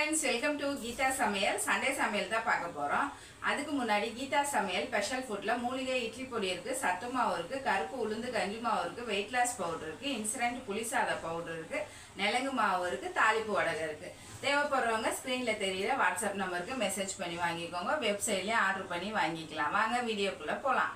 friends, welcome to Geeta சமையல். Sunday சமையல் தான் பார்க்க போறோம். அதுக்கு முன்னாடி கீதா சமையல் ஸ்பெஷல் ஃபுட்ல மூலிகை இட்லி பொடி இருக்கு, சத்து மாவு இருக்கு, கருப்பு உளுந்து கஞ்சி மாவு இருக்கு, வெயிட் லாஸ் பவுடர் இருக்கு, இன்ஸ்டன்ட் புளிசாத பவுடர் இருக்கு, நெலங்கு மாவு இருக்கு, தாளிப்பு வடகை இருக்கு. தேவைப்படுறவங்க ஸ்கிரீன்ல தெரியுற வாட்ஸ்அப் நம்பருக்கு மெசேஜ் பண்ணி வாங்கிக்கோங்க. வெப்சைட்லயும் ஆர்டர் பண்ணி வாங்கிக்கலாம். வாங்க வீடியோக்குள்ள போலாம்.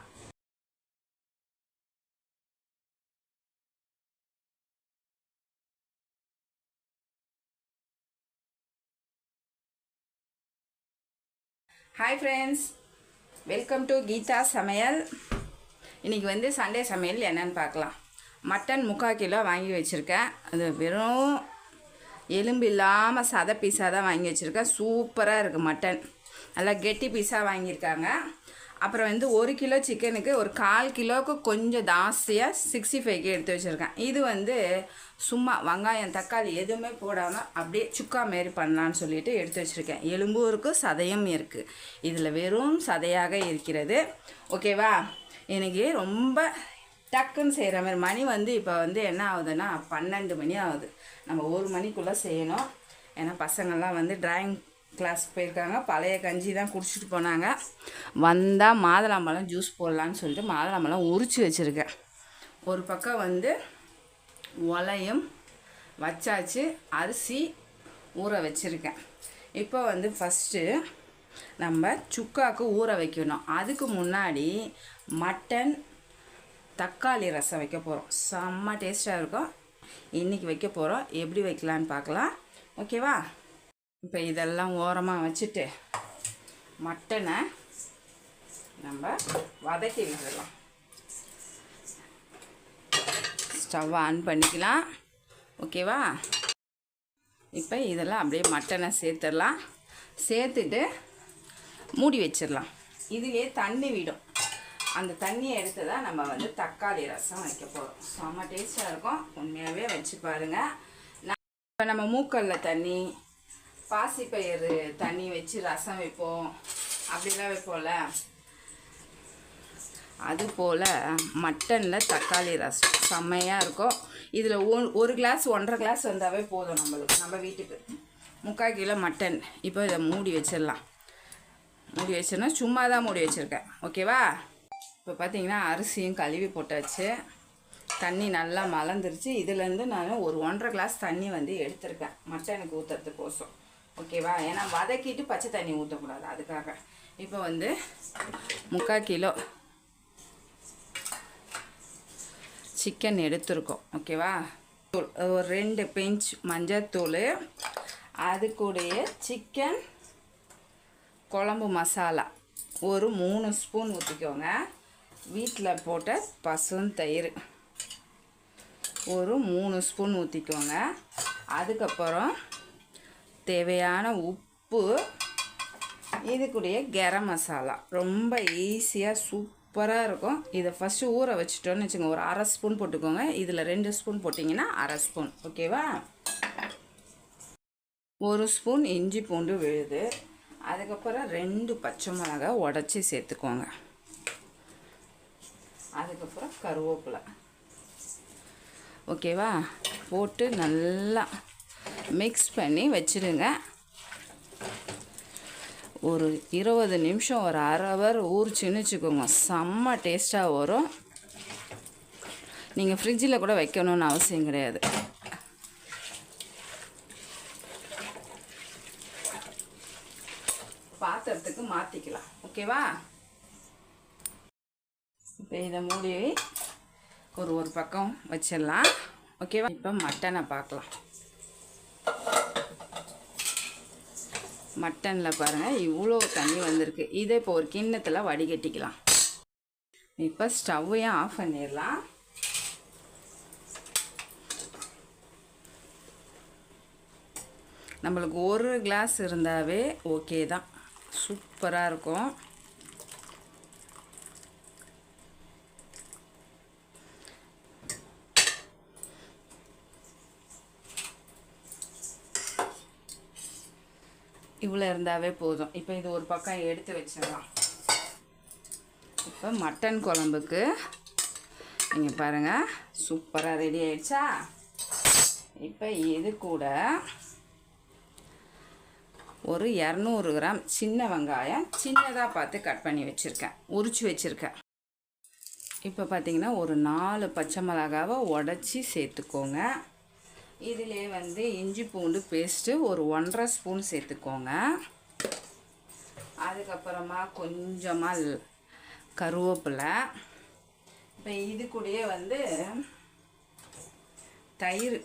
Hi friends, welcome to Geetha Samayal. இன்றைக்கி வந்து சண்டே சமையல் என்னென்னு பார்க்கலாம். மட்டன் 3/4 கிலோ வாங்கி வச்சுருக்கேன். அது வெறும் எலும்பு இல்லாமல் சதை பீஸாக தான் வாங்கி வச்சுருக்கேன். சூப்பராக இருக்குது மட்டன், நல்லா கெட்டி பீஸாக வாங்கியிருக்காங்க. அப்புறம் வந்து 1 கிலோ சிக்கனுக்கு ஒரு 1/4 கிலோவுக்கு கொஞ்சம் ஜாஸ்தியாக 65க்கு எடுத்து வச்சுருக்கேன். இது வந்து சும்மா வெங்காயம் தக்காளி எதுவுமே போடாமல் அப்படியே சுக்கா மாரி பண்ணலான்னு சொல்லிட்டு எடுத்து வச்சுருக்கேன். எலும்பும் இருக்குது, சதையும் இருக்குது. இதில் வெறும் சதையாக இருக்கிறது. ஓகேவா? எனக்கு ரொம்ப டக்குன்னு செய்கிற மாதிரி. மணி வந்து இப்போ வந்து என்ன ஆகுதுன்னா 12 மணி ஆகுது. நம்ம 1 மணிக்குள்ளே செய்யணும். ஏன்னா பசங்கள்லாம் வந்து டிராயிங் கிளாஸ் போயிருக்காங்க. பழைய கஞ்சி தான் குடிச்சிட்டு போனாங்க. வந்தால் மாதுளம்பழம் ஜூஸ் போடலான்னு சொல்லிட்டு மாதுளம்பழம் உரித்து வச்சுருக்கேன். ஒரு பக்கம் வந்து உலையும் வச்சாச்சு, அரிசி ஊற வச்சுருக்கேன். இப்போ வந்து ஃபஸ்ட்டு நம்ம சுக்காவுக்கு ஊற வைக்கணும். அதுக்கு முன்னாடி மட்டன் தக்காளி ரசம் வைக்க போகிறோம். செம்ம டேஸ்ட்டாக இருக்கும். இன்றைக்கி வைக்க போகிறோம். எப்படி வைக்கலான்னு பார்க்கலாம். ஓகேவா? இப்போ இதெல்லாம் ஓரமாக வச்சுட்டு மட்டனை நம்ம வதக்கி விட்டுடலாம். ஸ்டவ் ஆன் பண்ணிக்கலாம். ஓகேவா? இப்போ இதெல்லாம் அப்படியே மட்டனை சேர்த்துடலாம். சேர்த்துட்டு மூடி வச்சிடலாம். இதுவே தண்ணி விடும். அந்த தண்ணியை எடுத்து தான் நம்ம வந்து தக்காளி ரசம் வைக்க போகிறோம். செம்ம டேஸ்ட்டாக இருக்கும். உண்மையாகவே வச்சு பாருங்கள். இப்போ நம்ம மூக்கல்ல தண்ணி, பாசிப்பயிறு தண்ணி வச்சு ரசம் வைப்போம், அப்படிலாம் வைப்போம்ல. அதுபோல் மட்டனில் தக்காளி ரசம் செம்மையாக இருக்கும். இதில் 1 கிளாஸ் 1.5 கிளாஸ் வந்தாவே போதும் நம்மளுக்கு, நம்ம வீட்டுக்கு. 3/4 கிலோ மட்டன். இப்போ இதை மூடி வச்சிடலாம். மூடி வச்சிடனா சும்மா தான் மூடி வச்சுருக்கேன். ஓகேவா? இப்போ பார்த்தீங்கன்னா அரிசியும் கழுவி போட்டாச்சு. தண்ணி நல்லா மலர்ந்துருச்சு. இதுலேருந்து நான் ஒரு 1.5 கிளாஸ் தண்ணி வந்து எடுத்திருக்கேன் மட்டனுக்கு ஊற்றுறதுக்கோசம். ஓகேவா? ஏன்னா வதக்கிட்டு பச்சை தண்ணி ஊற்றக்கூடாது, அதுக்காக. இப்போ வந்து 3/4 கிலோ சிக்கன் எடுத்துருக்கோம். ஓகேவா? ஒரு 2 பிஞ்ச் மஞ்சத்தூள், அது கூடயே சிக்கன் குழம்பு மசாலா ஒரு 3 ஸ்பூன் ஊற்றிக்கோங்க. வீட்டில் போட்ட பசுந்தயிர் ஒரு 3 ஸ்பூன் ஊற்றிக்கோங்க. அதுக்கப்புறம் தேவையான உப்பு, இது கூடயே கரம் மசாலா. ரொம்ப ஈஸியாக சூப்பராக இருக்கும். இதை ஃபஸ்ட்டு ஊற வச்சுட்டோன்னு வச்சுக்கோங்க. ஒரு 1/2 ஸ்பூன் போட்டுக்கோங்க. இதில் 2 ஸ்பூன் போட்டிங்கன்னா 1/2 ஸ்பூன். ஓகேவா? 1 ஸ்பூன் இஞ்சி பூண்டு விழுது. அதுக்கப்புறம் 2 பச்சை மிளகாய் உடச்சி சேர்த்துக்கோங்க. அதுக்கப்புறம் கருவேப்பிலை. ஓகேவா? போட்டு நல்லா மிக்ஸ் பண்ணி வச்சுடுங்க. ஒரு 20 நிமிஷம், ஒரு 1/2 ஹவர் ஊறிச்சின்னு வச்சுக்கோங்க. செம்ம டேஸ்ட்டாக வரும். நீங்கள் ஃப்ரிட்ஜில் கூட வைக்கணும்னு அவசியம் கிடையாது. பாத்திரத்துக்கு மாற்றிக்கலாம். ஓகேவா? இப்போ இதை மூடி ஒரு பக்கம் வச்சிடலாம். ஓகேவா? இப்போ மட்டனை பார்க்கலாம். மட்டனில் பாருங்கள் இவ்வளோ தண்ணி வந்திருக்கு. இதை இப்போ ஒரு கிண்ணத்தில் வடிகட்டிக்கலாம். இப்போ ஸ்டவ்வையும் ஆஃப் பண்ணிடலாம். நம்மளுக்கு 1 கிளாஸ் இருந்தாவே ஓகே தான், சூப்பராக இருக்கும். இவ்வளோ இருந்தாவே போதும். இப்போ இது ஒரு பக்கம் எடுத்து வச்சிடலாம். இப்போ மட்டன் குழம்புக்கு நீங்கள் பாருங்கள் சூப்பராக ரெடி ஆயிடுச்சா? இப்போ இது கூட ஒரு 200 கிராம் சின்ன வெங்காயம் சின்னதாக பார்த்து கட் பண்ணி வச்சுருக்கேன், உரித்து வச்சுருக்கேன். இப்போ பார்த்திங்கன்னா ஒரு 4 பச்சை மிளகாவை உடச்சி சேர்த்துக்கோங்க. இதிலே வந்து இஞ்சி பூண்டு பேஸ்ட்டு ஒரு 1.5 ஸ்பூன் சேர்த்துக்கோங்க. அதுக்கப்புறமா கொஞ்சமாக கருவேப்பிலை. இப்போ இது கூடயே வந்து தயிர்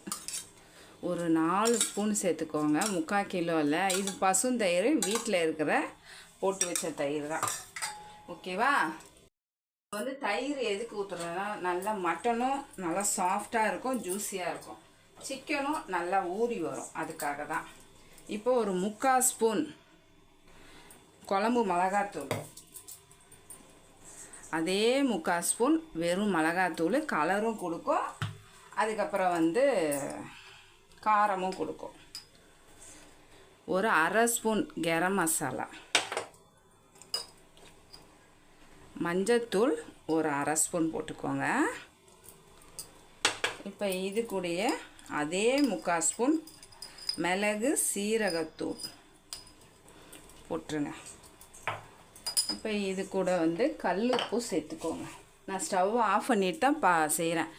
ஒரு 4 ஸ்பூன் சேர்த்துக்கோங்க. 3/4 கிலோவில் இது பசுந்தயிர், வீட்டில் இருக்கிற போட்டு வச்ச தயிர் தான். ஓகேவா? வந்து தயிர் எதுக்கு ஊற்றுறதுனா நல்லா மட்டனும் நல்லா சாஃப்டாக இருக்கும், ஜூஸியாக இருக்கும். சிக்கனும் நல்லா ஊறி வரும், அதுக்காக தான். இப்போ ஒரு 3/4 ஸ்பூன் குழம்பு மிளகாத்தூள், அதே 3/4 ஸ்பூன் வெறும் மிளகாத்தூள் கலரும் கொடுக்கும், அதுக்கப்புறம் வந்து காரமும் கொடுக்கும். ஒரு 1/2 ஸ்பூன் கரம் மசாலா, மஞ்சத்தூள் ஒரு 1/2 ஸ்பூன் போட்டுக்கோங்க. இப்போ இது கூடயே அதே 3/4 ஸ்பூன் மிளகு சீரகத்தூள் போட்டுருங்க. இப்போ இது கூட வந்து கல் உப்பு சேர்த்துக்கோங்க. நான் ஸ்டவ் ஆஃப் பண்ணிட்டு தான் செய்கிறேன்.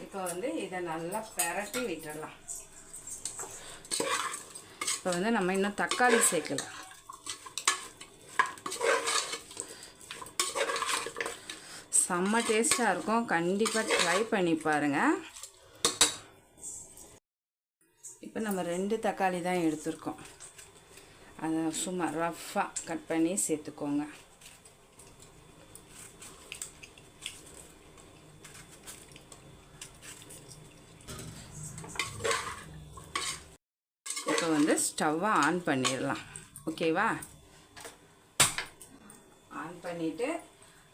இப்போ வந்து இதை நல்லா பெரட்டி விட்டுடலாம். இப்போ வந்து நம்ம இன்னும் தக்காளி சேர்க்கலாம். செம்ம டேஸ்ட்டாக இருக்கும், கண்டிப்பாக ட்ரை பண்ணி பாருங்கள். இப்போ நம்ம 2 தக்காளி தான் எடுத்துருக்கோம், அதை சும்மா ரஃப்பாக கட் பண்ணி சேர்த்துக்கோங்க. இப்போ வந்து ஸ்டவ்வை ஆன் பண்ணிடலாம். ஓகேவா? ஆன் பண்ணிவிட்டு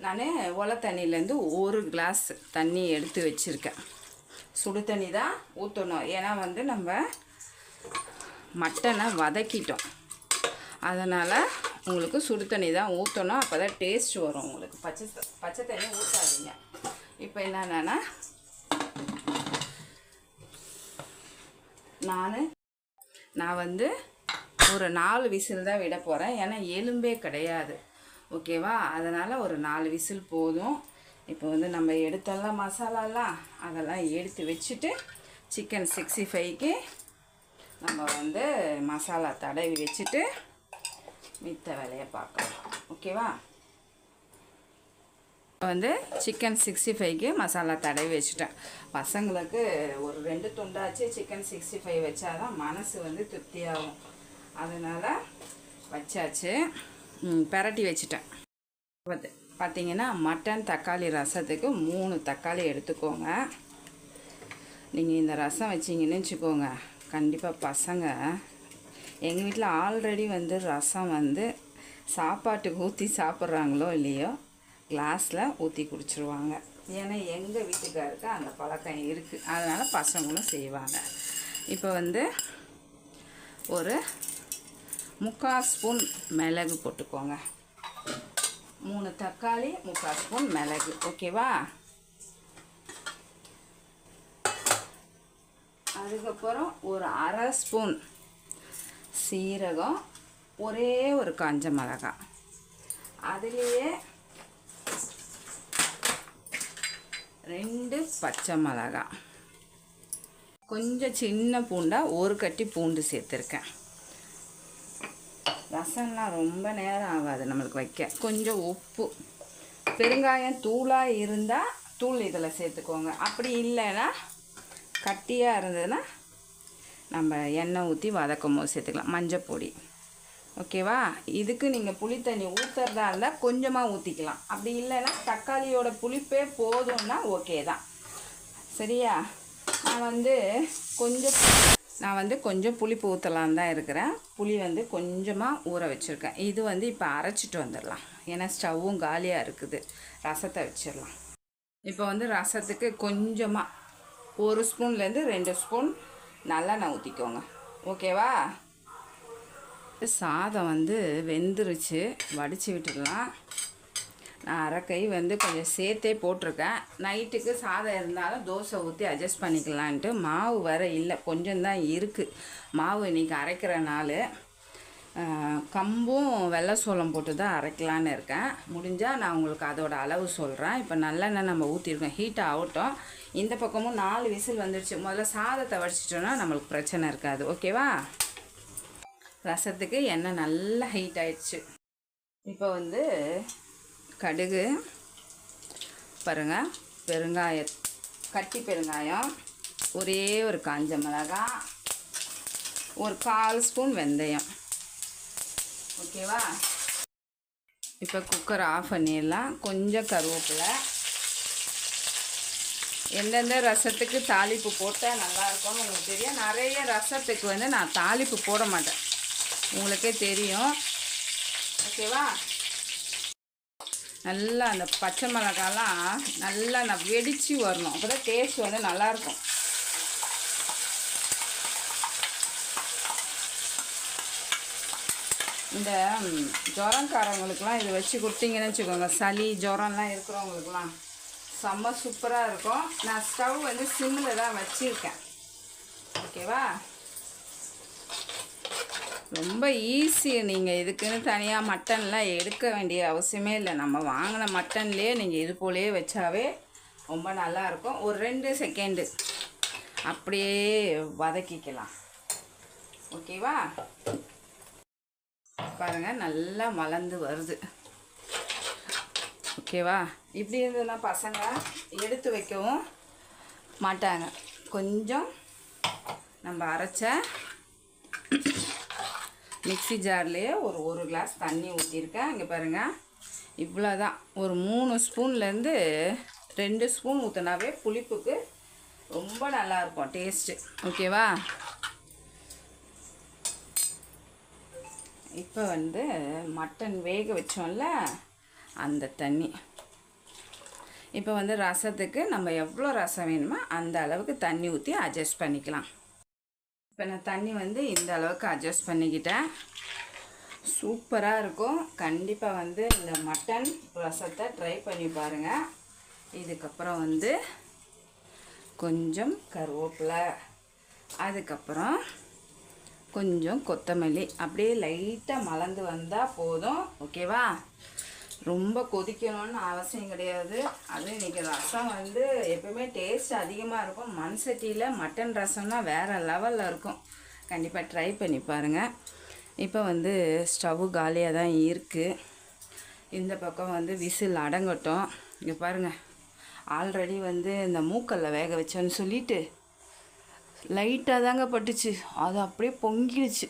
நான் ஒலை தண்ணியிலேருந்து 1 கிளாஸ் தண்ணி எடுத்து வச்சுருக்கேன். சுடு தண்ணி தான் ஊற்றணும், ஏன்னா வந்து நம்ம மட்டனை வதக்கிட்டோம், அதனால் உங்களுக்கு சுடு தண்ணி தான் ஊற்றணும். அப்போ தான் டேஸ்ட் வரும் உங்களுக்கு. பச்சை தண்ணி ஊற்றாதீங்க. இப்போ என்னென்னா நான் வந்து ஒரு 4 விசில் தான் விட போகிறேன், ஏன்னா எலும்பே கிடையாது. ஓகேவா? அதனால் ஒரு 4 விசில் போதும். இப்போ வந்து நம்ம எடுத்தெல்லாம் மசாலாலாம் அதெல்லாம் எடுத்து வச்சுட்டு சிக்கன் 65க்கு நம்ம வந்து மசாலா தடவி வச்சுட்டு மித்த வேலையை பார்க்கலாம். ஓகேவா? வந்து சிக்கன் 65க்கு மசாலா தடவி வச்சுட்டேன். பசங்களுக்கு ஒரு 2 துண்டாச்சு சிக்கன் 65 வச்சாதான் மனசு வந்து திருப்தியாகும், அதனால் வச்சாச்சு. பெரட்டி வச்சுட்டேன். பார்த்தீங்கன்னா மட்டன் தக்காளி ரசத்துக்கு 3 தக்காளி எடுத்துக்கோங்க. நீங்கள் இந்த ரசம் வச்சிங்கன்னு வச்சுக்கோங்க, கண்டிப்பாக பசங்க எங்கள் வீட்டில் ஆல்ரெடி வந்து ரசம் வந்து சாப்பாட்டுக்கு ஊற்றி சாப்பிட்றாங்களோ இல்லையோ கிளாஸில் ஊற்றி குடிச்சிருவாங்க. ஏன்னா எங்கள் வீட்டுக்காருக்கு அந்த பழக்கம் இருக்குது, அதனால் பசங்களும் செய்வாங்க. இப்போ வந்து ஒரு 3/4 ஸ்பூன் மிளகு போட்டுக்கோங்க. 3 தக்காளி 3/4 ஸ்பூன் மிளகு. ஓகேவா? அதுக்கப்புறம் ஒரு 1/2 ஸ்பூன் சீரகம், ஒரே ஒரு காஞ்ச மிளகாய், அதுலேயே 2 பச்சை மிளகாய், கொஞ்சம் சின்ன பூண்டாக 1 கட்டி பூண்டு சேர்த்துருக்கேன். ரசம்லாம் ரொம்ப நேரம் ஆகாது நம்மளுக்கு வைக்க. கொஞ்சம் உப்பு, பெருங்காயம் தூளாக இருந்தால் தூள் இதில் சேர்த்துக்கோங்க. அப்படி இல்லைன்னா கட்டியாக இருந்ததுன்னா நம்ம எண்ணெய் ஊற்றி வதக்கும் போது சேர்த்துக்கலாம். மஞ்சள் பொடி. ஓகேவா? இதுக்கு நீங்கள் புளி தண்ணி ஊற்றுறதா இருந்தால் கொஞ்சமாக ஊற்றிக்கலாம். அப்படி இல்லைன்னா தக்காளியோட புளிப்பே போதும்னா ஓகே தான். சரியா? நான் வந்து கொஞ்சம் புளிப்பு ஊற்றலான்னு தான் இருக்கிறேன். புளி வந்து கொஞ்சமாக ஊற வச்சுருக்கேன். இது வந்து இப்போ அரைச்சிட்டு வந்துடலாம், ஏன்னா ஸ்டவ்வும் காலியாக இருக்குது. ரசத்தை வச்சிடலாம். இப்போ வந்து ரசத்துக்கு கொஞ்சமாக 1 ஸ்பூன்லேருந்து 2 ஸ்பூன் நல்லெண்ணெய் ஊற்றிக்கோங்க. ஓகேவா? சாதம் வந்து வெந்துருச்சு, வடித்து விட்டுடலாம். நான் அரைக்கை வந்து கொஞ்சம் சேர்த்தே போட்டிருக்கேன். நைட்டுக்கு சாதம் இருந்தாலும் தோசை ஊற்றி அட்ஜஸ்ட் பண்ணிக்கலான்ட்டு. மாவு வர இல்லை, கொஞ்சம் தான் இருக்குது மாவு. இன்றைக்கி அரைக்கிற நாள் கம்பும் வெள்ளை சோளம் போட்டு தான் அரைக்கலான்னு இருக்கேன். முடிஞ்சால் நான் உங்களுக்கு அதோட அளவு சொல்கிறேன். இப்போ நல்லெண்ணெய் நம்ம ஊற்றிருக்கோம், ஹீட் ஆகட்டும். இந்த பக்கமும் 4 விசில் வந்துடுச்சு. முதல்ல சாதத்தை வடிச்சிட்டோன்னா நம்மளுக்கு பிரச்சனை இருக்காது. ஓகேவா? ரசத்துக்கு எண்ணெய் நல்லா ஹீட் ஆயிடுச்சு. இப்போ வந்து கடுகு பாருங்கள், கட்டி பெருங்காயம், ஒரே ஒரு காஞ்ச மிளகாய், ஒரு 1/4 ஸ்பூன் வெந்தயம். ஓகேவா? இப்போ குக்கர் ஆஃப் பண்ணிடலாம். கொஞ்சம் கருவேப்பிலை. எந்தெந்த ரசத்துக்கு தாளிப்பு போட்டால் நல்லாயிருக்கும்னு உங்களுக்கு தெரியும். நிறைய ரசத்துக்கு வந்து நான் தாளிப்பு போட மாட்டேன், உங்களுக்கே தெரியும். ஓகேவா? நல்லா அந்த பச்சை மிளகாலாம் நல்லா நான் வெடித்து வரணும், அப்போ தான் டேஸ்ட் வந்து நல்லாயிருக்கும். இந்த ஜுரம்காரவங்களுக்குலாம் இதை வச்சு கொடுத்தீங்கன்னு வச்சுக்கோங்க, சளி ஜுரம்லாம் இருக்கிறவங்களுக்குலாம் செம்ம சூப்பராக இருக்கும். நான் ஸ்டவ் வந்து சிம்மில் தான் வச்சுருக்கேன். ஓகேவா? ரொம்ப ஈஸி. நீங்கள் இதுக்குன்னு தனியாக மட்டன்லாம் எடுக்க வேண்டிய அவசியமே இல்லை. நம்ம வாங்கின மட்டன்லேயே நீங்கள் இது போலேயே வச்சாவே ரொம்ப நல்லாயிருக்கும். ஒரு 2 செகண்டு அப்படியே வதக்கிக்கலாம். ஓகேவா? பாருங்கள், நல்லா மலர்ந்து வருது. ஓகேவா? இப்படி இருந்ததுன்னா பசங்க எடுத்து வைக்கவும் மாட்டாங்க. கொஞ்சம் நம்ம அரைச்ச மிக்ஸி ஜார்லேயே ஒரு கிளாஸ் தண்ணி ஊற்றிருக்கேன். இங்கே பாருங்கள், இவ்வளோதான். ஒரு 3 ஸ்பூன்லேருந்து 2 ஸ்பூன் ஊற்றினாவே புளிப்புக்கு ரொம்ப நல்லாயிருக்கும் டேஸ்ட்டு. ஓகேவா? இப்போ வந்து மட்டன் வேக வச்சோம்ல அந்த தண்ணி. இப்போ வந்து ரசத்துக்கு நம்ம எவ்வளோ ரசம் வேணுமோ அந்த அளவுக்கு தண்ணி ஊற்றி அட்ஜஸ்ட் பண்ணிக்கலாம். இப்போ நான் தண்ணி வந்து இந்த அளவுக்கு அட்ஜஸ்ட் பண்ணிக்கிட்டேன். சூப்பராக இருக்கும். கண்டிப்பாக வந்து இந்த மட்டன் ரசத்தை ட்ரை பண்ணி பாருங்கள். இதுக்கப்புறம் வந்து கொஞ்சம் கருவேப்பிலை, அதுக்கப்புறம் கொஞ்சம் கொத்தமல்லி அப்படியே லைட்டாக மலர்ந்து வந்தால் போதும். ஓகேவா? ரொம்ப கொதிக்கணும்னு அவசியம் கிடையாது. அதுவும் இன்றைக்கி ரசம் வந்து எப்பவுமே டேஸ்ட் அதிகமாக இருக்கும். மண் சட்டியில் மட்டன் ரசம்னா வேறு லெவலில் இருக்கும். கண்டிப்பாக ட்ரை பண்ணி பாருங்கள். இப்போ வந்து ஸ்டவ்வு காலியாக தான் இருக்குது. இந்த பக்கம் வந்து விசில் அடங்கட்டும். இங்கே பாருங்கள், ஆல்ரெடி வந்து இந்த மூக்கல்ல வேக வச்சோன்னு சொல்லிவிட்டு லைட்டாக தாங்க பட்டுச்சு, அது அப்படியே பொங்கிடுச்சு.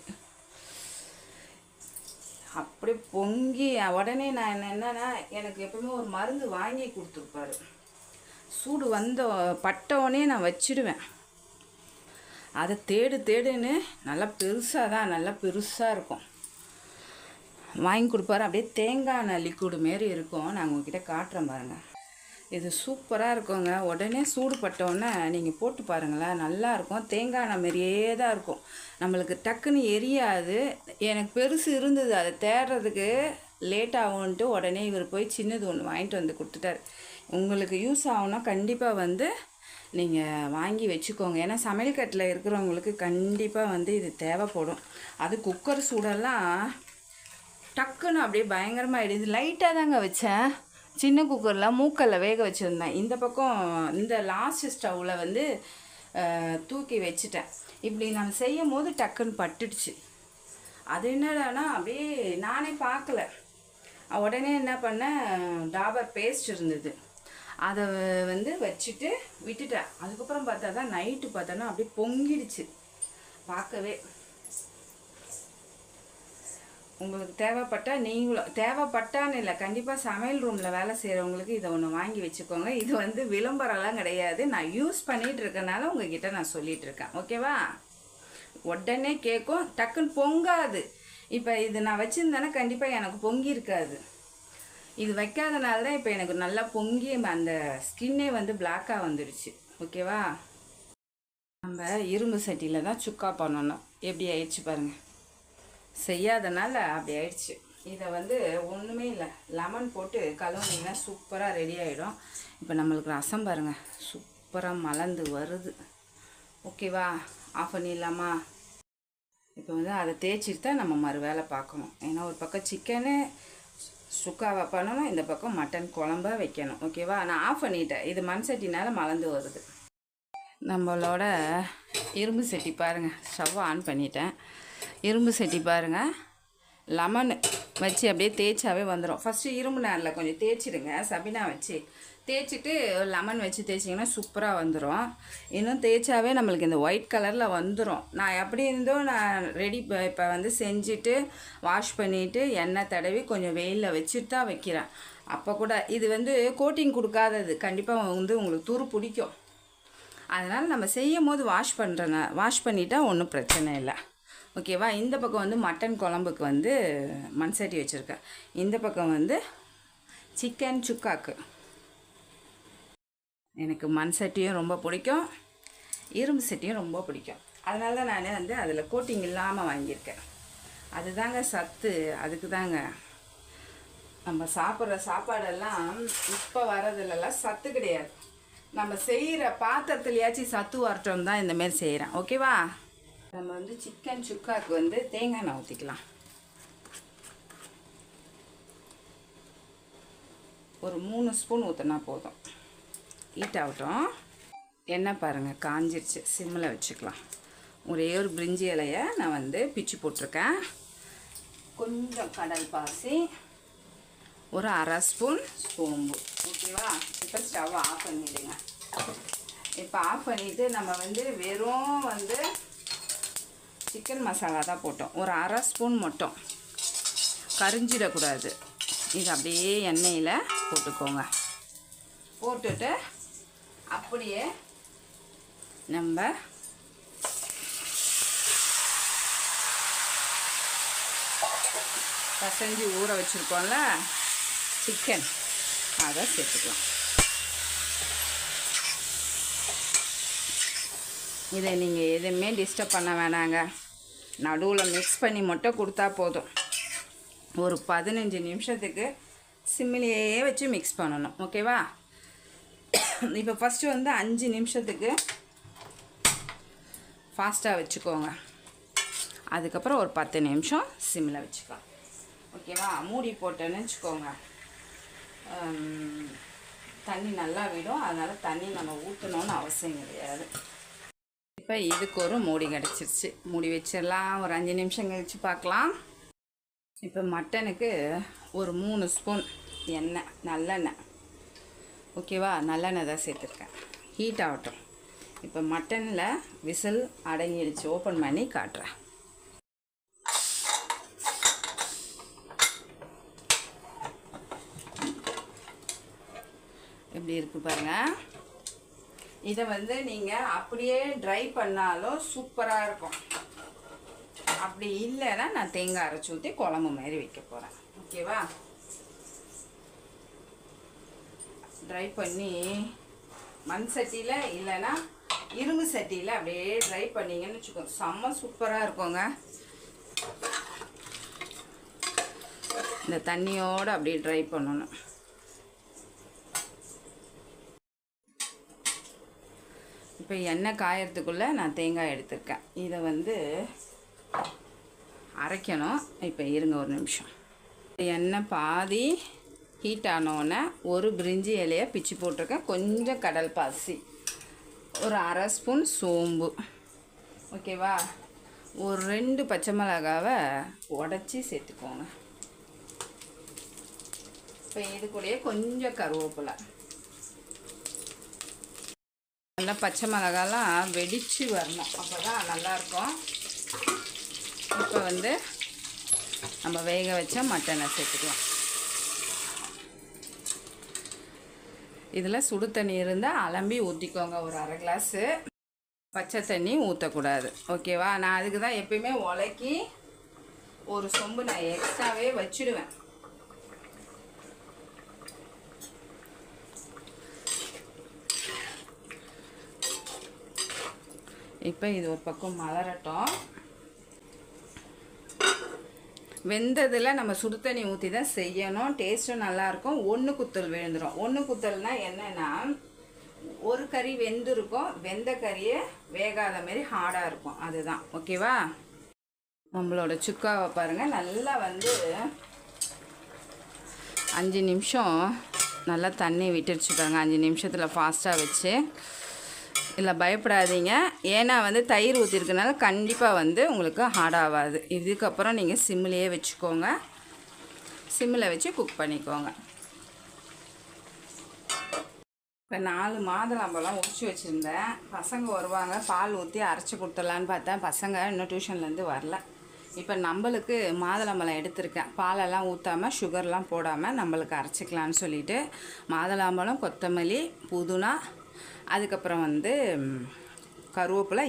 அப்படியே பொங்கி உடனே நான் என்னென்னா, எனக்கு எப்பவுமே ஒரு மருந்து வாங்கி கொடுத்துருப்பாரு. சூடு பட்டவுடனே நான் வச்சிடுவேன். அதை தேடுன்னு நல்லா பெருசாக இருக்கும், வாங்கி கொடுப்பாரு. அப்படியே தேங்காய் எண்ணெய் லிக்விடு மாரி இருக்கும். நான் உங்ககிட்ட காட்டுறேன் பாருங்கள். இது சூப்பராக இருக்குங்க. உடனே சூடு பட்டோன்னே நீங்கள் போட்டு பாருங்களேன், நல்லாயிருக்கும். தேங்காய் எண்ணெய் மாரியே தான் இருக்கும், நம்மளுக்கு டக்குன்னு எரியாது. எனக்கு பெருசு இருந்தது, அதை தேடுறதுக்கு லேட் ஆகும்ன்ட்டு உடனே இவர் போய் சின்னது ஒன்று வாங்கிட்டு வந்து கொடுத்துட்டார். உங்களுக்கு யூஸ் ஆகும்னா கண்டிப்பாக வந்து நீங்கள் வாங்கி வச்சுக்கோங்க. ஏன்னா சமையல் கட்டில் இருக்கிறவங்களுக்கு கண்டிப்பாக வந்து இது தேவைப்படும். அது குக்கர் சூடெல்லாம் டக்குன்னு அப்படியே பயங்கரமாக ஆகிடுது. லைட்டாக தாங்க வச்சேன், சின்ன குக்கரில் மூக்கல்ல வேக வச்சுருந்தேன். இந்த பக்கம் இந்த லாஸ்ட் ஸ்டவ்வில் வந்து தூக்கி வச்சுட்டேன். இப்படி நான் செய்யும் போது டக்குன்னு பட்டுடுச்சு. அது என்னடானா அப்படியே நானே பார்க்கல. உடனே என்ன பண்ணேன், டாபர் பேஸ்ட் இருந்தது, அதை வந்து வச்சுட்டு விட்டுட்டேன். அதுக்கப்புறம் பார்த்தா தான் நைட்டு பார்த்தோன்னா அப்படியே பொங்கிடுச்சு பார்க்கவே. உங்களுக்கு தேவைப்பட்டால் நீங்களும், தேவைப்பட்டான்னு இல்லை, கண்டிப்பாக சமையல் ரூமில் வேலை செய்கிறவங்களுக்கு இதை ஒன்று வாங்கி வச்சுக்கோங்க. இது வந்து விளம்பரம்லாம் கிடையாது, நான் யூஸ் பண்ணிகிட்டு இருக்கனால உங்ககிட்ட நான் சொல்லிகிட்டு இருக்கேன். ஓகேவா? உடனே கேட்கும், டக்குன்னு பொங்காது. இப்போ இது நான் வச்சுருந்தேன்னா கண்டிப்பாக எனக்கு பொங்கி இருக்காது. இது வைக்காதனால தான் இப்போ எனக்கு நல்லா பொங்கி அந்த ஸ்கின்னே வந்து பிளாக்காக வந்துடுச்சு. ஓகேவா? நம்ம இரும்பு சட்டியில் தான் சுக்கா பண்ணணும். எப்படி ஆயிடுச்சு பாருங்கள், செய்யாதனால அப்படி ஆயிடுச்சு. இதை வந்து ஒன்றுமே இல்லை, லெமன் போட்டு கழுவுனீங்கன்னா சூப்பராக ரெடி ஆகிடும். இப்போ நம்மளுக்கு ரசம் பாருங்கள் சூப்பராக மலர்ந்து வருது. ஓகேவா, ஆஃப் பண்ணிடலாமா? இப்போ வந்து அதை தேய்ச்சிட்டு தான் நம்ம மறு வேலை பார்க்கணும். ஏன்னா ஒரு பக்கம் சிக்கனு சுக்காவை பண்ணணும், இந்த பக்கம் மட்டன் குழம்ப வைக்கணும். ஓகேவா, நான் ஆஃப் பண்ணிட்டேன். இது மண் சட்டினால் மலர்ந்து வருது. நம்மளோட இரும்பு சட்டி பாருங்கள், ஸ்டவ் ஆன் பண்ணிட்டேன். இரும்பு சட்டி பாருங்கள், லெமன் வச்சு அப்படியே தேய்ச்சாவே வந்துடும். ஃபஸ்ட்டு இரும்பு நாரில் கொஞ்சம் தேய்ச்சிடுங்க, சபினா வச்சு தேய்ச்சிட்டு லெமன் வச்சு தேய்ச்சிங்கன்னா சூப்பராக வந்துடும். இன்னும் தேய்ச்சாவே நம்மளுக்கு இந்த ஒயிட் கலரில் வந்துடும். நான் எப்படி இருந்தோ நான் ரெடி இப்போ வந்து செஞ்சுட்டு வாஷ் பண்ணிவிட்டு எண்ணெய் தடவி கொஞ்சம் வெயிலில் வச்சுட்டு தான் வைக்கிறேன். அப்போ கூட இது வந்து கோட்டிங் கொடுக்காதது, கண்டிப்பாக வந்து உங்களுக்கு துரு பிடிக்கும். அதனால் நம்ம செய்யும் போது வாஷ் பண்ணிட்டா ஒன்றும் பிரச்சனை இல்லை. ஓகேவா, இந்த பக்கம் வந்து மட்டன் குழம்புக்கு வந்து மண் சட்டி வச்சுருக்கேன். இந்த பக்கம் வந்து சிக்கன் சுக்காக்கு. எனக்கு மண் சட்டியும் ரொம்ப பிடிக்கும், இரும்பு சட்டியும் ரொம்ப பிடிக்கும். அதனால தான் நான் வந்து அதில் கோட்டிங் இல்லாமல் வாங்கியிருக்கேன். அதுதாங்க சத்து. அதுக்கு தாங்க நம்ம சாப்பிட்ற சாப்பாடெல்லாம் இப்போ வரதுலலாம் சத்து கிடையாது. நம்ம செய்கிற பாத்திரத்துலையாச்சும் சத்து வரட்டும் தான் இந்தமாரி செய்கிறேன். ஓகேவா, நம்ம வந்து சிக்கன் சுக்காக்கு வந்து தேங்காய் எண்ணெய் ஊற்றிக்கலாம். ஒரு 3 ஸ்பூன் ஊற்றினா போதும். ஹீட் ஆகட்டும். எண்ணெய் பாருங்கள் காஞ்சிருச்சு, சிம்மில் வச்சுக்கலாம். ஒரே ஒரு பிரிஞ்சி இலையை நான் வந்து பிச்சு போட்டிருக்கேன். கொஞ்சம் கடல் பாசி, ஒரு 1/2 ஸ்பூன் சோம்பு. ஓகேவா, இப்போ ஸ்டவ் ஆஃப் பண்ணிவிடுங்க. இப்போ ஆஃப் பண்ணிவிட்டு நம்ம வந்து வெறும் வந்து சிக்கன் மசாலா தான் போட்டோம். ஒரு 1/2 ஸ்பூன் மட்டும், கரிஞ்சிடக்கூடாது. இது அப்படியே எண்ணெயில் போட்டுக்கோங்க. போட்டுட்டு அப்படியே நம்ம பசஞ்சு ஊற வச்சுருக்கோம்ல சிக்கன், அதை சேர்த்துக்கலாம். இதை நீங்கள் எதுவுமே டிஸ்டர்ப் பண்ண வேணாங்க, நடுவில் மிக்ஸ் பண்ணி மட்டும் கொடுத்தா போதும். ஒரு 15 நிமிஷத்துக்கு சிம்மிலேயே வச்சு மிக்ஸ் பண்ணணும். ஓகேவா, இப்போ ஃபஸ்ட்டு வந்து 5 நிமிஷத்துக்கு ஃபாஸ்ட்டாக வச்சுக்கோங்க. அதுக்கப்புறம் ஒரு 10 நிமிஷம் சிம்மில் வச்சுக்கலாம். ஓகேவா, மூடி போட்டேன்னு வச்சுக்கோங்க, தண்ணி நல்லா விடும். அதனால் தண்ணி நம்ம ஊற்றணுன்னு அவசியம் கிடையாது. இப்போ இதுக்கு ஒரு மூடி கிடச்சிருச்சு, மூடி வச்சிடலாம். ஒரு 5 நிமிஷம் கழித்து பார்க்கலாம். இப்போ மட்டனுக்கு ஒரு 3 ஸ்பூன் எண்ணெய், நல்லெண்ணெய். ஓகேவா, நல்லெண்ணெய் தான் சேர்த்துருக்கேன். ஹீட் ஆகட்டும். இப்போ மட்டனில் விசில் அடங்கிடுச்சு, ஓப்பன் பண்ணி காட்டுறேன். எப்படி இருக்குது பாருங்கள். இதை வந்து நீங்கள் அப்படியே ட்ரை பண்ணாலும் சூப்பராக இருக்கும். அப்படி இல்லைன்னா நான் தேங்காய் அரைச்சி ஊற்றி குழம்பு மாதிரி வைக்க போகிறேன். ஓகேவா, ட்ரை பண்ணி மண் சட்டியில் இல்லைன்னா இரும்பு சட்டியில் அப்படியே ட்ரை பண்ணிங்கன்னு வச்சுக்கோங்க, செம்ம சூப்பராக இருக்குங்க. இந்த தண்ணியோடு அப்படியே ட்ரை பண்ணணும். இப்போ எண்ணெய் காயறதுக்குள்ளே நான் தேங்காய் எடுத்துருக்கேன். இதை வந்து அரைக்கணும். இப்போ இருங்க ஒரு நிமிஷம். எண்ணெய் பாதி ஹீட் ஆனோடனே ஒரு பிரிஞ்சி இலையை பிச்சு போட்டிருக்கேன். கொஞ்சம் கடல் பாசி, ஒரு 1/2 ஸ்பூன் சோம்பு. ஓகேவா, ஒரு 2 பச்சை மிளகாவை உடச்சி சேர்த்துக்கோங்க. இப்போ இது கூடயே கொஞ்சம் கருவேப்பிலை. நல்லா பச்சை மிளகாலாம் வெடித்து வரணும், அப்போ தான் நல்லாயிருக்கும். இப்போ வந்து நம்ம வேக வச்ச மட்டனை சேர்த்துக்கலாம். இதில் சுடு தண்ணி இருந்தால் அலம்பி ஊற்றிக்கோங்க. ஒரு 1/2 கிளாஸு. பச்சை தண்ணி ஊற்றக்கூடாது. ஓகேவா, நான் அதுக்கு தான் எப்பயுமே உலக்கி ஒரு சொம்பு நான் எக்ஸ்ட்ராவே வச்சுடுவேன். இப்போ இது ஒரு பக்கம் மலரட்டும். வெந்ததில் நம்ம சுடு தண்ணி ஊற்றி தான் செய்யணும். டேஸ்ட்டும் நல்லாயிருக்கும். ஒன்று குத்தல் விழுந்துடும். ஒன்று குத்தல்னால் என்னென்னா, ஒரு கறி வெந்திருக்கும், வெந்த கறியே வேகாத மாரி ஹார்டாக இருக்கும். அதுதான். ஓகேவா? நம்மளோட சுக்காவை பாருங்கள், நல்லா வந்து 5 நிமிஷம் நல்லா தண்ணி விட்டுருச்சு பாருங்கள். 5 நிமிஷத்தில் ஃபாஸ்ட்டாக வச்சு. இல்லை பயப்படாதீங்க, ஏன்னா வந்து தயிர் ஊற்றிருக்கனால கண்டிப்பாக வந்து உங்களுக்கு ஹார்ட் ஆகாது. இதுக்கப்புறம் நீங்கள் சிம்மிலேயே வச்சுக்கோங்க. சிம்மில் வச்சு குக் பண்ணிக்கோங்க. இப்போ 4 மாதுளம்பழம் உரிச்சு வச்சுருந்தேன். பசங்க வருவாங்க, பால் ஊற்றி அரைச்சி கொடுத்துடலான்னு பார்த்தேன். பசங்க இன்னும் டியூஷன்லேருந்து வரல. இப்போ நம்மளுக்கு மாதுளம்பழம் எடுத்திருக்கேன். பாலெல்லாம் ஊற்றாமல் சுகர்லாம் போடாமல் நம்மளுக்கு அரைச்சிக்கலான்னு சொல்லிவிட்டு மாதுளம்பழம், கொத்தமல்லி, புதினா, அதுக்கப்புறம் வந்து கருவேப்பிலை,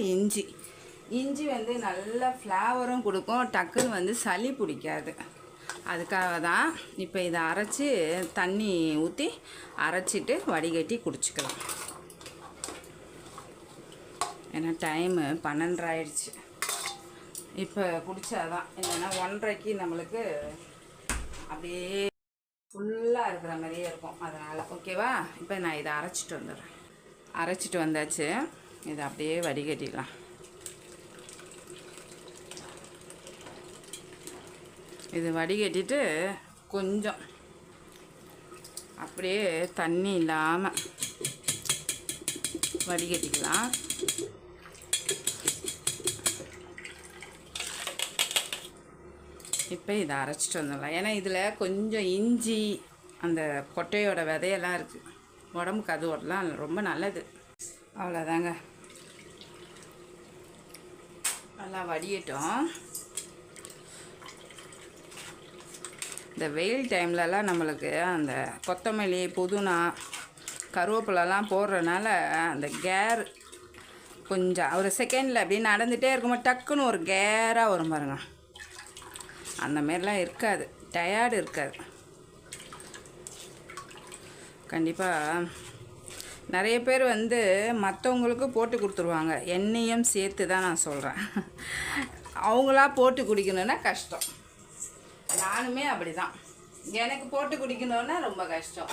இஞ்சி வந்து நல்ல ஃப்ளேவரும் கொடுக்கும். டக்குன்னு வந்து சளி பிடிக்காது. அதுக்காக தான் இப்போ இதை அரைச்சி தண்ணி ஊற்றி அரைச்சிட்டு வடிகட்டி குடிச்சிக்கலாம். ஏன்னா டைமு 12 ஆயிடுச்சு. இப்போ குடித்தாதான், இல்லைன்னா 1:30க்கு நம்மளுக்கு அப்படியே ஃபுல்லாக இருக்கிற மாதிரியே இருக்கும். அதனால் ஓகேவா? இப்போ நான் இதை அரைச்சிட்டு வந்துடுறேன். அரைச்சிட்டு வந்தாச்சு. இதை அப்படியே வடிகட்டிடலாம். இது வடிகட்டிட்டு கொஞ்சம் அப்படியே தண்ணி இல்லாமல் வடிகட்டிக்கலாம். இப்போ இதை அரைச்சிட்டு வந்துடலாம். ஏன்னா இதில் கொஞ்சம் இஞ்சி, அந்த கொட்டையோட விதையெல்லாம் இருக்குது. உடம்புக்கு அதுவோடலாம் ரொம்ப நல்லது. அவ்வளோதாங்க. நல்லா வடியட்டும். இந்த வெயில் டைம்லலாம் நம்மளுக்கு அந்த கொத்தமல்லி, புதினா, கருவேப்பிலெல்லாம் போடுறதுனால அந்த கேர் கொஞ்சம் ஒரு செகண்டில் அப்படியே நடந்துகிட்டே இருக்கும்போது டக்குன்னு ஒரு கேராக வரும் பாருங்க. அந்த மாரிலாம் இருக்காது, டயர்டு இருக்காது. கண்டிப்பாக நிறைய பேர் வந்து மற்றவங்களுக்கு போட்டு கொடுத்துருவாங்க. எண்ணெயும் சேர்த்து தான் நான் சொல்கிறேன். அவங்களா போட்டு குடிக்கணுன்னா கஷ்டம். நானுமே அப்படி தான். எனக்கு போட்டு குடிக்கணுன்னா ரொம்ப கஷ்டம்.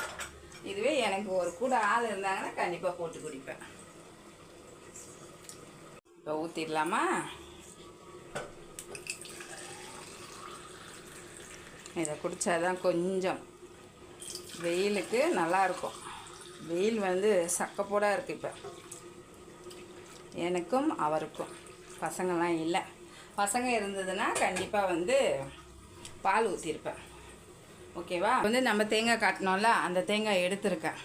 இதுவே எனக்கு ஒரு கூட ஆள் இருந்தாங்கன்னா கண்டிப்பாக போட்டு குடிப்பேன். இப்போ ஊற்றிடலாமா? இதை குடித்தாதான் கொஞ்சம் வெயிலுக்கு நல்லாயிருக்கும். வெயில் வந்து சக்கப்போடாக இருக்குது. இப்போ எனக்கும் அவருக்கும் பசங்கள்லாம் இல்லை. பசங்க இருந்ததுன்னா கண்டிப்பாக வந்து பால் ஊற்றிருப்பேன். ஓகேவா? வந்து நம்ம தேங்காய் காட்டினோம்ல, அந்த தேங்காய் எடுத்துருக்கேன்.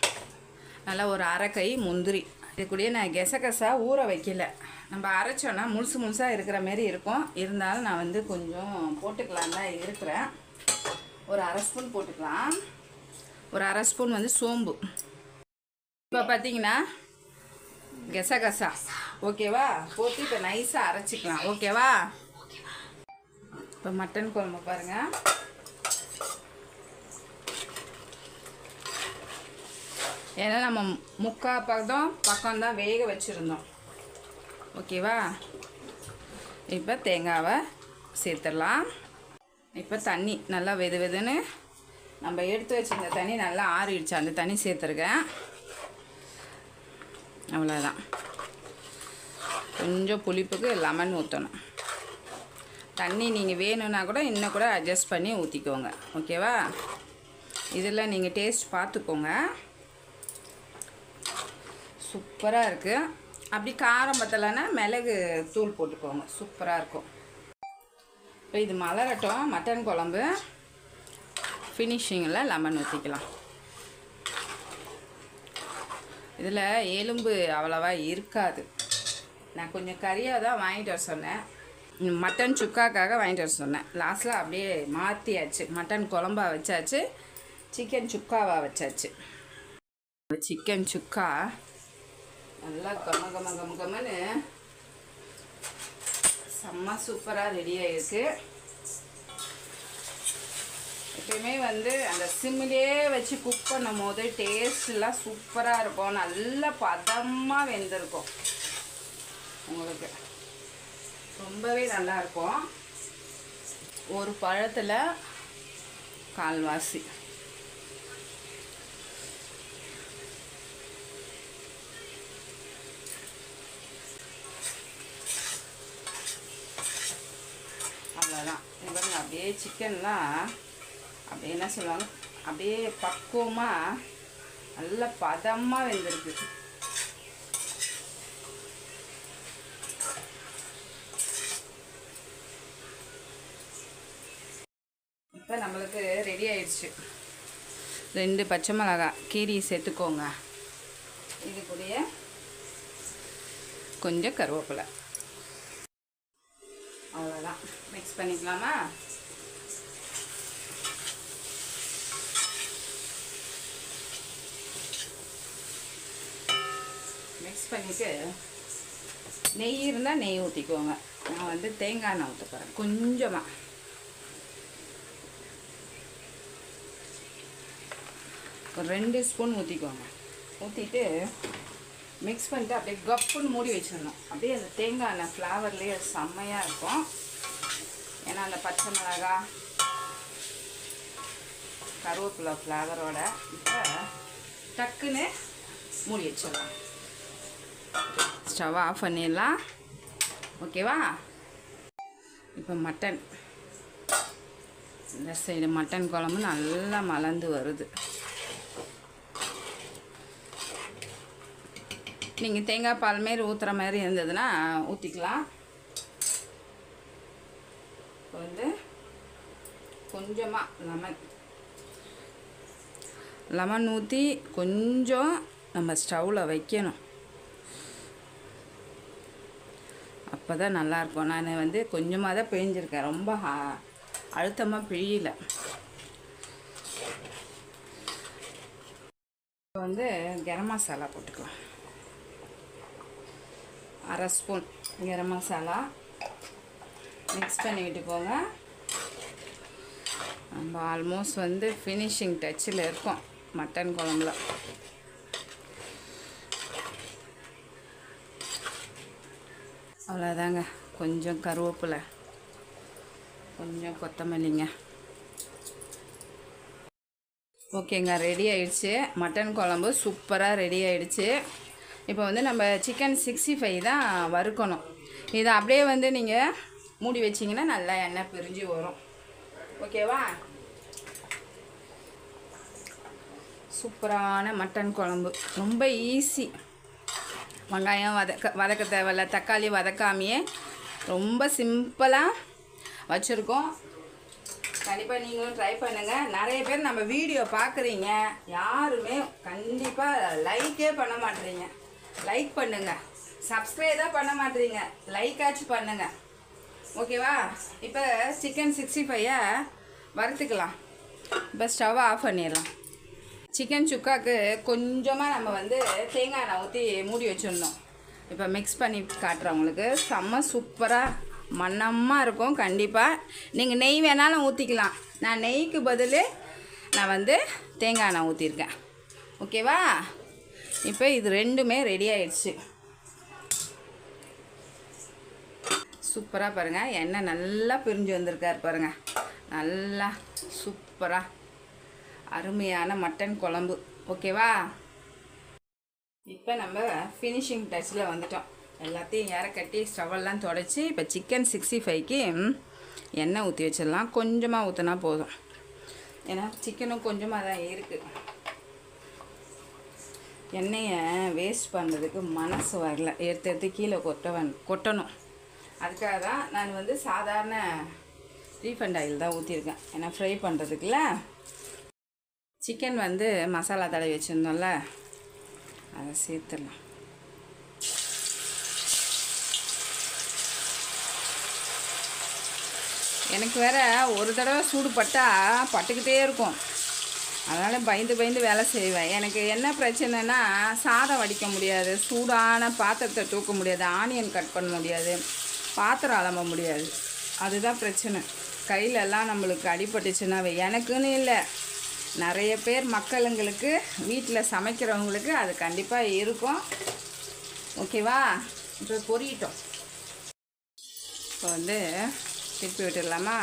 நல்லா ஒரு அரைக்கை முந்திரி. இது கூட நான் கெசகசா ஊற வைக்கல. நம்ம அரைச்சோன்னா முழுசாக இருக்கிற மாரி இருக்கும். இருந்தாலும் நான் வந்து கொஞ்சம் போட்டுக்கலாம் தான் இருக்கிறேன். ஒரு 1/2 ஸ்பூன் போட்டுக்கலாம். ஒரு 1/2 ஸ்பூன் வந்து சோம்பு. இப்போ பார்த்தீங்கன்னா கெசகசா ஓகேவா போட்டு இப்போ நைஸாக அரைச்சிக்கலாம். ஓகேவா? இப்போ மட்டன் குழம்பு பாருங்கள். ஏன்னா நம்ம 3/4 பக்கம்தான் வேக வச்சுருந்தோம். ஓகேவா? இப்போ தேங்காவை சேர்த்துடலாம். இப்போ தண்ணி நல்லா வெதுன்னு நம்ம எடுத்து வச்சுருந்த தண்ணி நல்லா ஆறிடுச்சு. அந்த தண்ணி சேர்த்துருக்கேன். அவ்வளோதான். கொஞ்சம் புளிப்புக்கு லெமன் ஊற்றணும். தண்ணி நீங்கள் வேணும்னா கூட இன்னும் கூட அட்ஜஸ்ட் பண்ணி ஊற்றிக்கோங்க. ஓகேவா? இதில் நீங்கள் டேஸ்ட் பார்த்துக்கோங்க. சூப்பராக இருக்குது. அப்படி காரம் பத்தலைன்னா மிளகு தூள் போட்டுக்கோங்க. சூப்பராக இருக்கும். இப்போ இது மலரட்டும். மட்டன் குழம்பு ஃபினிஷிங்கில் லெமன் ஊற்றிக்கலாம். இதில் எலும்பு அவ்வளோவா இருக்காது. நான் கொஞ்சம் கறியாக தான் வாங்கிட்டு வர சொன்னேன். மட்டன் சுக்காக்காக வாங்கிட்டு வர சொன்னேன். லாஸ்ட்டில் அப்படியே மாற்றியாச்சு. மட்டன் குழம்பா வச்சாச்சு, சிக்கன் சுக்காவாக வச்சாச்சு. சிக்கன் சுக்கா நல்லா கமன்னு செம்ம சூப்பராக ரெடி ஆகிருக்கு. எப்பயுமே வந்து அந்த சிம்மிலே வச்சு குக் பண்ணும் போது டேஸ்ட்லாம் சூப்பராக இருக்கும். நல்லா பதமாக வெந்திருக்கும். உங்களுக்கு ரொம்பவே நல்லாயிருக்கும். ஒரு பழத்தில் கால்வாசி. அவ்வளோதான். இது அப்படியே சிக்கன்லாம் அப்படியே என்ன சொல்லுவாங்க, அப்படியே பக்குவமாக நல்ல பதமாக வெந்திருக்கு. இப்போ நம்மளுக்கு ரெடி ஆயிடுச்சு. 2 பச்சை மிளகாய் கீரி சேர்த்துக்கோங்க. இது கூடயே கொஞ்சம் கருவேப்பிலை. அவ்வளோதான். மிக்ஸ் பண்ணிக்கலாமா? மிக்ஸ் பண்ணிவிட்டு நெய் இருந்தால் நெய் ஊற்றிக்கோங்க. நான் வந்து தேங்காய் எண்ணெய் ஊற்ற போகிறேன் கொஞ்சமாக. ஒரு 2 ஸ்பூன் ஊற்றிக்கோங்க. ஊற்றிட்டு மிக்ஸ் பண்ணிட்டு அப்படியே கப்புன்னு மூடி வச்சிடணும். அப்படியே அந்த தேங்காய் எண்ணெய் ஃப்ளேவர்லேயே செம்மையாக இருக்கும். ஏன்னா அந்த பச்சை மிளகாய் கருவேப்பிலை ஃப்ளேவரோட. இப்போ டக்குன்னு மூடி வச்சிடலாம். ஸ்டவ் ஆஃப் பண்ணிடலாம். ஓகேவா? இப்போ மட்டன், இந்த சைடு மட்டன் குழம்பு நல்லா மலர்ந்து வருது. நீங்கள் தேங்காய் பால் மாரி ஊற்றுற மாதிரி இருந்ததுன்னா ஊற்றிக்கலாம். வந்து கொஞ்சமாக லெமன் ஊற்றி கொஞ்சம் நம்ம ஸ்டவ்வில் வைக்கணும். அப்போ தான் நல்லாயிருக்கும். நான் வந்து கொஞ்சமாக தான் பிழிஞ்சிருக்கேன், ரொம்ப அழுத்தமாக பிழியல. இப்போ வந்து கரம் மசாலா போட்டுக்கலாம். 1/2 ஸ்பூன் கரம் மசாலா மிக்ஸ் பண்ணி விட்டுக்கோங்க. நம்ம ஆல்மோஸ்ட் வந்து ஃபினிஷிங் டச்சில் இருக்கோம் மட்டன் குழம்புல. அவ்வளோதாங்க. கொஞ்சம் கருவேப்பிலை, கொஞ்சம் கொத்தமல்லிங்க. ஓகேங்க, ரெடி ஆயிடுச்சு. மட்டன் குழம்பு சூப்பராக ரெடி ஆயிடுச்சு. இப்போ வந்து நம்ம சிக்கன் 65 தான் வறுக்கணும். இதை அப்படியே வந்து நீங்கள் மூடி வச்சிங்கன்னா நல்லா எண்ணெய் பிரிஞ்சு வரும். ஓகேவா? சூப்பரான மட்டன் குழம்பு ரொம்ப ஈஸி. வெங்காயம் வதக்க தேவையில்ல, தக்காளி வதக்காமையே ரொம்ப சிம்பிளாக வச்சுருக்கோம். கண்டிப்பாக நீங்களும் ட்ரை பண்ணுங்கள். நிறைய பேர் நம்ம வீடியோ பார்க்குறீங்க, யாருமே கண்டிப்பாக லைக்கே பண்ண மாட்டேறீங்க. லைக் பண்ணுங்கள். சப்ஸ்கிரைப் தான் பண்ண மாட்டேறீங்க, லைக்காச்சும் பண்ணுங்கள். ஓகேவா? இப்போ சிக்கன் 65 வறுத்துக்கலாம். இப்போ ஸ்டவ்வை ஆஃப் பண்ணிடலாம். சிக்கன் சுக்காவுக்கு கொஞ்சமாக நம்ம வந்து தேங்காய் எண்ணெய் ஊற்றி மூடி வச்சிடணும். இப்போ மிக்ஸ் பண்ணி காட்டுறேன் உங்களுக்கு. செம்ம சூப்பராக மணமாக இருக்கும். கண்டிப்பாக நீங்கள் நெய் வேணாலும் ஊற்றிக்கலாம். நான் நெய்க்கு பதில் நான் வந்து தேங்காய் எண்ணெய் ஊற்றிருக்கேன். ஓகேவா? இப்போ இது ரெண்டுமே ரெடி ஆயிடுச்சு. சூப்பராக பாருங்கள், எண்ணெய் நல்லா பிரிஞ்சு வந்திருக்கார் பாருங்கள். நல்லா சூப்பராக அருமையான மட்டன் குழம்பு. ஓகேவா? இப்போ நம்ம ஃபினிஷிங் டச்சில் வந்துட்டோம். எல்லாத்தையும் ஏற கட்டி ஸ்டவெல்லாம் தொடச்சி இப்போ சிக்கன் 65க்கு எண்ணெய் ஊற்றி வச்சிடலாம். கொஞ்சமாக ஊற்றினா போதும், ஏன்னா சிக்கனும் கொஞ்சமாக தான் இருக்குது. எண்ணெயை வேஸ்ட் பண்ணுறதுக்கு மனசு வரல, எடுத்து கீழே கொட்டணும். அதுக்காக தான் நான் வந்து சாதாரண ரீஃபண்ட் ஆயில் தான் ஊற்றிருக்கேன். ஏன்னா ஃப்ரை பண்ணுறதுக்குல சிக்கன் வந்து மசாலா தடவி வச்சுருந்தோம்ல, அதை சேர்த்துடலாம். எனக்கு வேறு ஒரு தடவை சூடு பட்டால் பட்டுக்கிட்டே இருக்கும். அதனால் பயந்து வேலை செய்வேன். எனக்கு என்ன பிரச்சனைனா, சாதம் வடிக்க முடியாது, சூடான பாத்திரத்தை தூக்க முடியாது, ஆனியன் கட் பண்ண முடியாது, பாத்திரம் அலம்ப முடியாது. அதுதான் பிரச்சனை. கையிலெல்லாம் நம்மளுக்கு அடிபட்டுச்சுன்னா, எனக்குன்னு இல்லை, நிறைய பேர் மக்களுங்களுக்கு வீட்டில் சமைக்கிறவங்களுக்கு அது கண்டிப்பாக இருக்கும். ஓகேவா? இப்போ பொரியட்டும். இப்போ வந்து திருப்பி விட்டுடலாமா?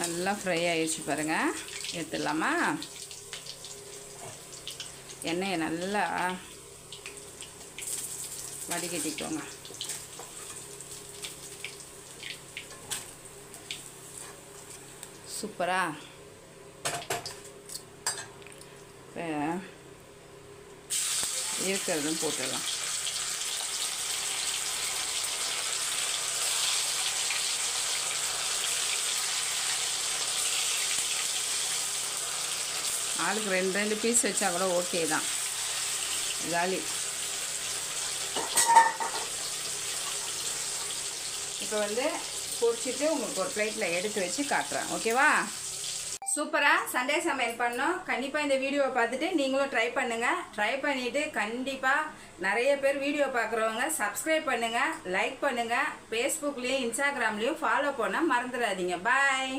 நல்லா ஃப்ரை ஆகிடுச்சு பாருங்கள். எடுத்துடலாமா? எண்ணெயை நல்லா வடிகட்டிக்கோங்க. சூப்பரா இருக்கிறதும் போட்டுடலாம். ஆளுக்கு 2 பீஸ் வச்சா கூட ஓகே தான். காலி. இப்போ வந்து பொரிச்சிட்டு உங்களுக்கு ஒரு பிளேட்டில் எடுத்து வச்சு காட்டுறேன். ஓகேவா? சூப்பராக சண்டே சமையல் பண்ணோம். கண்டிப்பாக இந்த வீடியோவை பார்த்துட்டு நீங்களும் ட்ரை பண்ணுங்கள். ட்ரை பண்ணிவிட்டு கண்டிப்பாக நிறைய பேர் வீடியோ பார்க்குறவங்க சப்ஸ்கிரைப் பண்ணுங்கள், லைக் பண்ணுங்கள், ஃபேஸ்புக்லேயும் இன்ஸ்டாகிராம்லேயும் ஃபாலோ பண்ண மறந்துடாதீங்க. பாய்.